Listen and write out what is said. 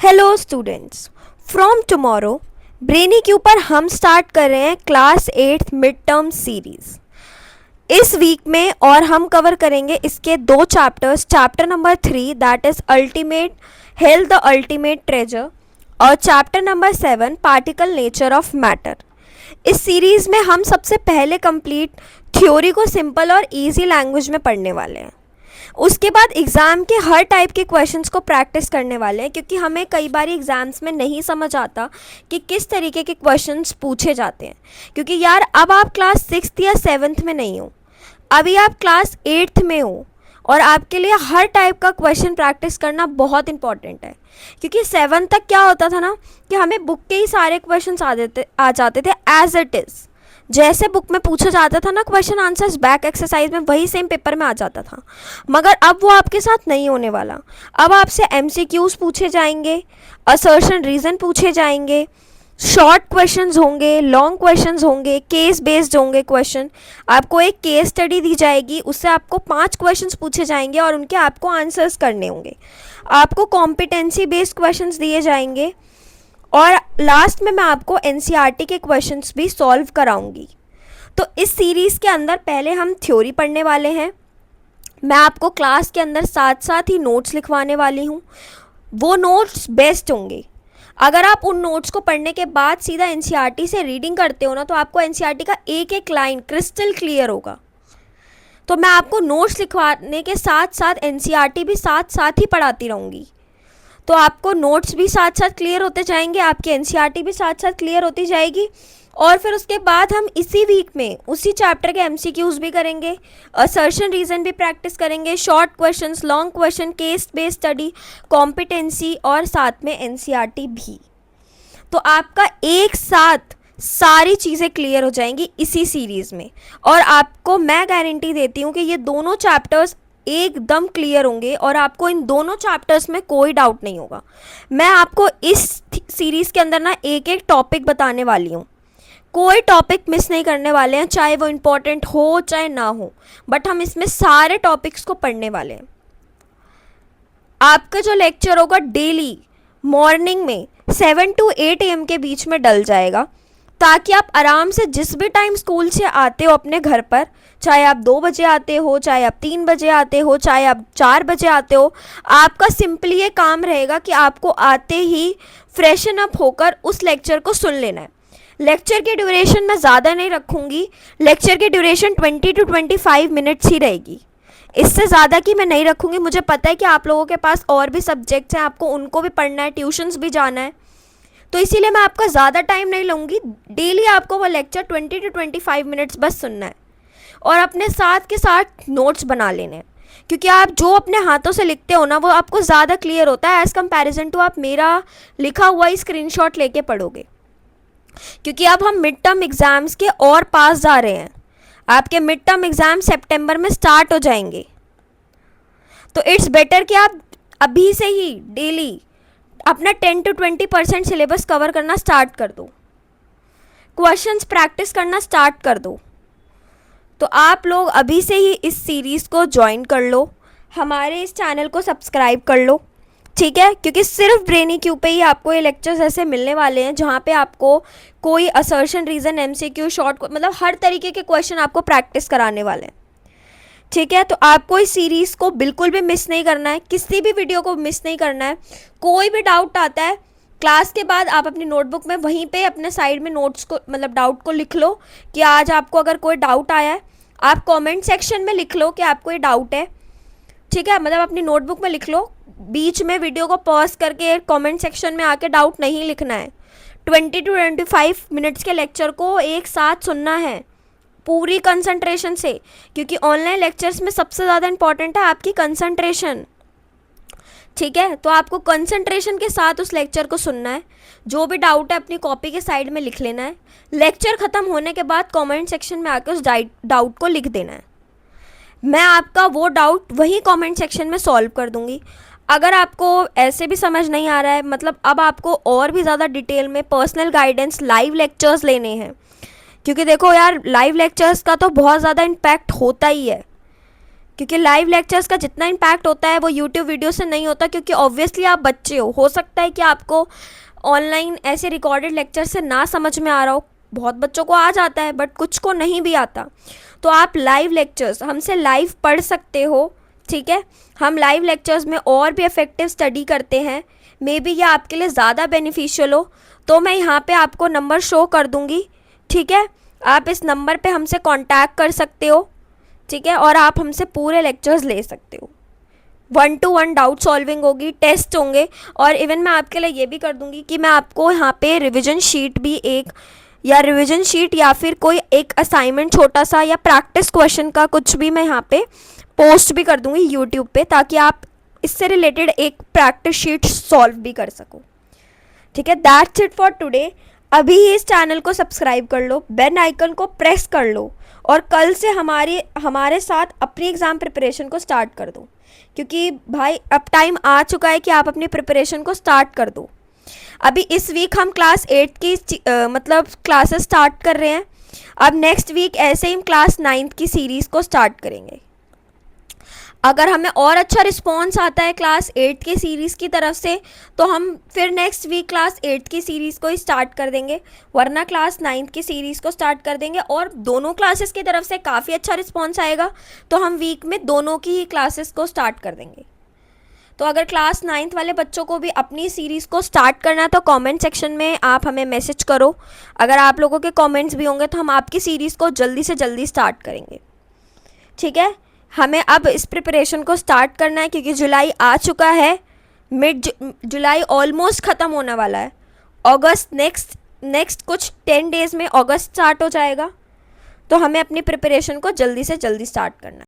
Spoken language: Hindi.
Hello students, from tomorrow brainy के ऊपर हम स्टार्ट कर रहे हैं क्लास 8 मिड टर्म सीरीज़ इस वीक में। और हम कवर करेंगे इसके दो chapters, chapter number 3 that is ultimate health the ultimate treasure और chapter number 7 particle nature of matter. इस सीरीज़ में हम सबसे पहले कंप्लीट थ्योरी को सिंपल और इजी लैंग्वेज में पढ़ने वाले हैं। उसके बाद एग्ज़ाम के हर टाइप के क्वेश्चंस को प्रैक्टिस करने वाले हैं, क्योंकि हमें कई बार एग्ज़ाम्स में नहीं समझ आता कि किस तरीके के क्वेश्चंस पूछे जाते हैं। क्योंकि यार अब आप क्लास 6th या 7th में नहीं हो, अभी आप क्लास 8th में हो और आपके लिए हर टाइप का क्वेश्चन प्रैक्टिस करना बहुत इंपॉर्टेंट है। क्योंकि 7th तक क्या होता था ना कि हमें बुक के ही सारे क्वेश्चन आ जाते थे एज इट इज़, जैसे बुक में पूछा जाता था ना क्वेश्चन आंसर्स बैक एक्सरसाइज में, वही सेम पेपर में आ जाता था। मगर अब वो आपके साथ नहीं होने वाला। अब आपसे एमसीक्यूज पूछे जाएंगे, असर्शन रीज़न पूछे जाएंगे, शॉर्ट क्वेश्चंस होंगे, लॉन्ग क्वेश्चंस होंगे, केस बेस्ड होंगे क्वेश्चन। आपको एक केस स्टडी दी जाएगी, उससे आपको 5 क्वेश्चंस पूछे जाएंगे और उनके आपको आंसर्स करने होंगे। आपको कॉम्पिटेंसी बेस्ड क्वेश्चंस दिए जाएंगे और लास्ट में मैं आपको एनसीईआरटी के क्वेश्चंस भी सॉल्व कराऊंगी। तो इस सीरीज़ के अंदर पहले हम थ्योरी पढ़ने वाले हैं। मैं आपको क्लास के अंदर साथ साथ ही नोट्स लिखवाने वाली हूँ। वो नोट्स बेस्ट होंगे। अगर आप उन नोट्स को पढ़ने के बाद सीधा एनसीईआरटी से रीडिंग करते हो ना, तो आपको एनसीईआरटी का एक एक लाइन क्रिस्टल क्लियर होगा। तो मैं आपको नोट्स लिखवाने के साथ साथ एनसीईआरटी भी साथ साथ ही पढ़ाती रहूँगी। तो आपको नोट्स भी साथ साथ क्लियर होते जाएंगे, आपकी एनसीईआरटी भी साथ साथ क्लियर होती जाएगी। और फिर उसके बाद हम इसी वीक में उसी चैप्टर के एमसीक्यूज भी करेंगे, असर्शन रीज़न भी प्रैक्टिस करेंगे, short questions, long question, case based study, competency और साथ में एनसीईआरटी भी। तो आपका एक साथ सारी चीज़ें क्लियर हो जाएंगी इसी सीरीज़ में। और आपको मैं गारंटी देती हूँ कि ये दोनों चैप्टर्स एकदम क्लियर होंगे और आपको इन दोनों चैप्टर्स में कोई डाउट नहीं होगा। मैं आपको इस सीरीज़ के अंदर ना एक एक टॉपिक बताने वाली हूँ, कोई टॉपिक मिस नहीं करने वाले हैं, चाहे वो इम्पोर्टेंट हो चाहे ना हो, बट हम इसमें सारे टॉपिक्स को पढ़ने वाले हैं। आपका जो लेक्चर होगा डेली मॉर्निंग में 7 to 8 AM के बीच में डल जाएगा, ताकि आप आराम से जिस भी टाइम स्कूल से आते हो अपने घर पर, चाहे आप 2 बजे आते हो, चाहे आप 3 बजे आते हो, चाहे आप 4 बजे आते हो, आपका सिंपली ये काम रहेगा कि आपको आते ही फ्रेशन अप होकर उस लेक्चर को सुन लेना है। लेक्चर की ड्यूरेशन मैं ज़्यादा नहीं रखूँगी, लेक्चर की ड्यूरेशन 20 to 25 मिनट्स ही रहेगी। इससे ज़्यादा की मैं नहीं रखूँगी। मुझे पता है कि आप लोगों के पास और भी सब्जेक्ट्स हैं, आपको उनको भी पढ़ना है, ट्यूशन्स भी जाना है, तो इसीलिए मैं आपका ज़्यादा टाइम नहीं लूँगी। डेली आपको वो लेक्चर 20 to 25 मिनट्स बस सुनना है और अपने साथ के साथ नोट्स बना लेने हैं। क्योंकि आप जो अपने हाथों से लिखते हो ना, वो आपको ज़्यादा क्लियर होता है एज़ कम्पेरिजन टू आप मेरा लिखा हुआ ही स्क्रीनशॉट लेके पढ़ोगे। क्योंकि अब हम मिड टर्म एग्ज़ाम्स के और पास जा रहे हैं। आपके मिड टर्म एग्ज़ाम सितंबर में स्टार्ट हो जाएंगे, तो इट्स बेटर कि आप अभी से ही डेली अपना 10 to 20% सिलेबस कवर करना स्टार्ट कर दो, क्वेश्चंस प्रैक्टिस करना स्टार्ट कर दो। तो आप लोग अभी से ही इस सीरीज़ को ज्वाइन कर लो, हमारे इस चैनल को सब्सक्राइब कर लो, ठीक है। क्योंकि सिर्फ ब्रेनी क्यू पे ही आपको ये लेक्चर्स ऐसे मिलने वाले हैं जहाँ पे आपको कोई असर्शन रीज़न, एमसीक्यू, शॉर्ट, मतलब हर तरीके के क्वेश्चन आपको प्रैक्टिस कराने वाले हैं, ठीक है। तो आपको इस सीरीज़ को बिल्कुल भी मिस नहीं करना है, किसी भी वीडियो को मिस नहीं करना है। कोई भी डाउट आता है क्लास के बाद, आप अपनी नोटबुक में वहीं पे अपने साइड में नोट्स को, मतलब डाउट को लिख लो कि आज आपको अगर कोई डाउट आया है, आप कमेंट सेक्शन में लिख लो कि आपको ये डाउट है, ठीक है। मतलब अपनी नोटबुक में लिख लो, बीच में वीडियो को पॉज करके कमेंट सेक्शन में आके डाउट नहीं लिखना है। 20 to 25 मिनट्स के लेक्चर को एक साथ सुनना है पूरी कंसंट्रेशन से, क्योंकि ऑनलाइन लेक्चर्स में सबसे ज़्यादा इंपॉर्टेंट है आपकी कंसंट्रेशन, ठीक है। तो आपको कंसंट्रेशन के साथ उस लेक्चर को सुनना है। जो भी डाउट है अपनी कॉपी के साइड में लिख लेना है। लेक्चर ख़त्म होने के बाद कमेंट सेक्शन में आकर उस डाउट को लिख देना है। मैं आपका वो डाउट वही कमेंट सेक्शन में सॉल्व कर दूंगी। अगर आपको ऐसे भी समझ नहीं आ रहा है, मतलब अब आपको और भी ज़्यादा डिटेल में पर्सनल गाइडेंस, लाइव लेक्चर्स लेने हैं, क्योंकि देखो यार लाइव लेक्चर्स का तो बहुत ज़्यादा इम्पैक्ट होता ही है, क्योंकि लाइव लेक्चर्स का जितना इम्पैक्ट होता है वो यूट्यूब वीडियो से नहीं होता, क्योंकि ऑब्वियसली आप बच्चे हो सकता है कि आपको ऑनलाइन ऐसे रिकॉर्डेड लेक्चर से ना समझ में आ रहा हो, बहुत बच्चों को आ जाता है बट कुछ को नहीं भी आता। तो आप लाइव लेक्चर्स हमसे लाइव पढ़ सकते हो, ठीक है। हम लाइव लेक्चर्स में और भी इफ़ेक्टिव स्टडी करते हैं, मे बी ये आपके लिए ज़्यादा बेनिफिशियल हो। तो मैं यहाँ पे आपको नंबर शो कर दूँगी, ठीक है। आप इस नंबर पे हमसे कांटेक्ट कर सकते हो, ठीक है, और आप हमसे पूरे लेक्चर्स ले सकते हो। 1-to-1 डाउट सॉल्विंग होगी, टेस्ट होंगे, और इवन मैं आपके लिए ये भी कर दूँगी कि मैं आपको यहाँ पे रिविज़न शीट भी रिविज़न शीट या फिर कोई एक असाइनमेंट छोटा सा या प्रैक्टिस क्वेश्चन का कुछ भी मैं यहाँ पे पोस्ट भी कर दूँगी यूट्यूब पे, ताकि आप इससे रिलेटेड एक प्रैक्टिस शीट सॉल्व भी कर सको, ठीक है। That's it for today. अभी ही इस चैनल को सब्सक्राइब कर लो, बेल आइकन को प्रेस कर लो, और कल से हमारे साथ अपनी एग्ज़ाम प्रिपरेशन को स्टार्ट कर दो, क्योंकि भाई अब टाइम आ चुका है कि आप अपनी प्रिपरेशन को स्टार्ट कर दो। अभी इस वीक हम क्लास 8 की मतलब क्लासेस स्टार्ट कर रहे हैं। अब नेक्स्ट वीक ऐसे ही हम क्लास 9 की सीरीज़ को स्टार्ट करेंगे। अगर हमें और अच्छा रिस्पॉन्स आता है क्लास 8 की सीरीज़ की तरफ से, तो हम फिर नेक्स्ट वीक क्लास 8 की सीरीज़ को ही स्टार्ट कर देंगे, वरना क्लास 9 की सीरीज़ को स्टार्ट कर देंगे। और दोनों क्लासेस की तरफ से काफ़ी अच्छा रिस्पॉन्स आएगा तो हम वीक में दोनों की ही क्लासेस को स्टार्ट कर देंगे। तो अगर क्लास 9th वाले बच्चों को भी अपनी सीरीज़ को स्टार्ट करना है तो कमेंट सेक्शन में आप हमें मैसेज करो। अगर आप लोगों के कमेंट्स भी होंगे तो हम आपकी सीरीज़ को जल्दी से जल्दी स्टार्ट करेंगे, ठीक है। हमें अब इस प्रिपरेशन को स्टार्ट करना है, क्योंकि जुलाई आ चुका है, मिड जुलाई ऑलमोस्ट ख़त्म होने वाला है। अगस्त नेक्स्ट कुछ 10 डेज़ में अगस्त स्टार्ट हो जाएगा, तो हमें अपनी प्रिपरेशन को जल्दी से जल्दी स्टार्ट करना है।